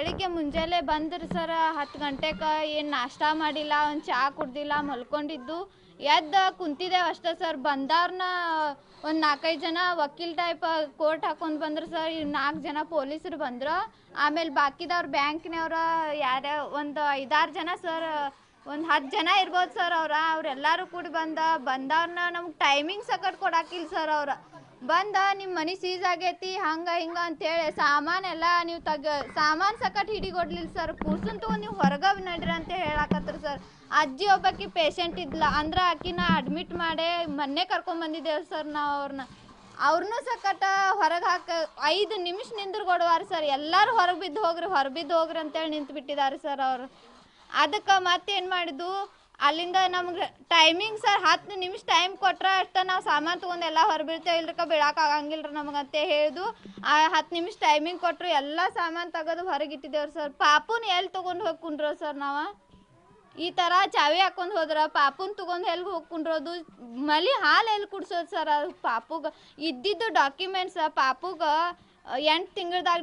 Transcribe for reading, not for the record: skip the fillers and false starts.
ಬೆಳಿಗ್ಗೆ ಮುಂಜಾನೆ ಬಂದ್ರಿ ಸರ್ 10 ಗಂಟೆಗೆ ಏನು ನಾಷ್ಟ ಮಾಡಿಲ್ಲ, ಒಂದು ಚಹಾ ಕುಡ್ದಿಲ್ಲ, ಮಲ್ಕೊಂಡಿದ್ದು. ಎದ್ದು ಕುಂತಿದ್ದೇವೆ ಅಷ್ಟೇ ಸರ್. ಬಂದವ್ರನ್ನ ಒಂದು 4-5 ಜನ ವಕೀಲ್ ಟೈಪ್ ಕೋರ್ಟ್ ಹಾಕೊಂಡು ಬಂದ್ರು ಸರ್. 4 ಜನ ಪೊಲೀಸರು ಬಂದರು. ಆಮೇಲೆ ಬಾಕಿದವ್ರು ಬ್ಯಾಂಕ್ನವ್ರು ಯಾರ್ಯಾರ ಒಂದು 5-6 ಜನ ಸರ್, ಒಂದು 10 ಜನ ಇರ್ಬೋದು ಸರ್. ಅವರೆಲ್ಲರೂ ಕೂಡಿ ಬಂದವ್ರನ್ನ ನಮ್ಗೆ ಟೈಮಿಂಗ್ ಸಕಟ್ ಕೊಡಾಕಿಲ್ಲ ಸರ್. ನಿಮ್ಮ ಮನೆ ಸೀಸ್ ಆಗೈತಿ ಹಂಗೆ ಹಿಂಗೆ ಅಂತೇಳಿ ಸಾಮಾನೆಲ್ಲ ನೀವು ಸಾಮಾನು ಸಕಟ್ ಹಿಡಿಗೊಡ್ಲಿಲ್ಲ ಸರ್. ಕೂರ್ಸುನ್ ತಗೊಂಡು ನೀವು ಹೊರಗೆ ನಡ್ರಿ ಅಂತ ಹೇಳಾಕತ್ರು ಸರ್. ಅಜ್ಜಿ ಒಬ್ಬಾಕಿ ಪೇಷಂಟ್ ಇದ್ಲ ಅಂದ್ರೆ ಆಕಿನ ಅಡ್ಮಿಟ್ ಮಾಡಿ ಮೊನ್ನೆ ಕರ್ಕೊಂಬಂದಿದ್ದೇವೆ ಸರ್ ನಾವು ಅವ್ರನ್ನೂ ಸಕಟ ಹೊರಗೆ 5 ನಿಮಿಷ ನಿಂದ್ರಗೊಡುವಾರ ಸರ್. ಎಲ್ಲರೂ ಹೊರಗೆ ಬಿದ್ದು ಹೋಗ್ರಿ ಅಂತೇಳಿ ನಿಂತು ಬಿಟ್ಟಿದ್ದಾರೆ ಸರ್ ಅವರು. ಅದಕ್ಕೆ ಮತ್ತೇನು ಮಾಡಿದ್ದು, ಅಲ್ಲಿಂದ ನಮ್ಗೆ ಟೈಮಿಂಗ್ ಸರ್ 10 ನಿಮಿಷ ಟೈಮ್ ಕೊಟ್ರೆ ಅಷ್ಟೇ ನಾವು ಸಾಮಾನು ತೊಗೊಂಡು ಎಲ್ಲ ಹೊರಬೀಳ್ತೇವೆ, ಇಲ್ರಕ್ಕ ಬೀಳೋಕ್ಕಾಗಂಗಿಲ್ಲ ರೀ ನಮಗಂತೆ ಹೇಳಿದು. ಆ 10 ನಿಮಿಷ ಟೈಮಿಂಗ್ ಕೊಟ್ಟರು ಎಲ್ಲ ಸಾಮಾನು ತೆಗೆದು ಹೊರಗೆ ಇಟ್ಟಿದ್ದೇವ್ರಿ ಸರ್. ಪಾಪುನ ಎಲ್ಲಿ ತೊಗೊಂಡು ಹೋಗಿ ಕುಂಡ್ರೋ ಸರ್ ನಾವು? ಈ ಥರ ಚಾವಿ ಹಾಕೊಂಡು ಹೋದ್ರೆ ಪಾಪುನ ತೊಗೊಂಡು ಎಲ್ಲಿ ಹೋಗಿ ಕುಂಡ್ರೋದು? ಮಲಿ ಹಾಲು ಎಲ್ಲಿ ಕುಡ್ಸೋದು ಸರ್? ಅದು ಪಾಪುಗೆ ಇದ್ದಿದ್ದು ಡಾಕ್ಯುಮೆಂಟ್ಸ್ ಪಾಪುಗೆ 8 ತಿಂಗಳದಾಗ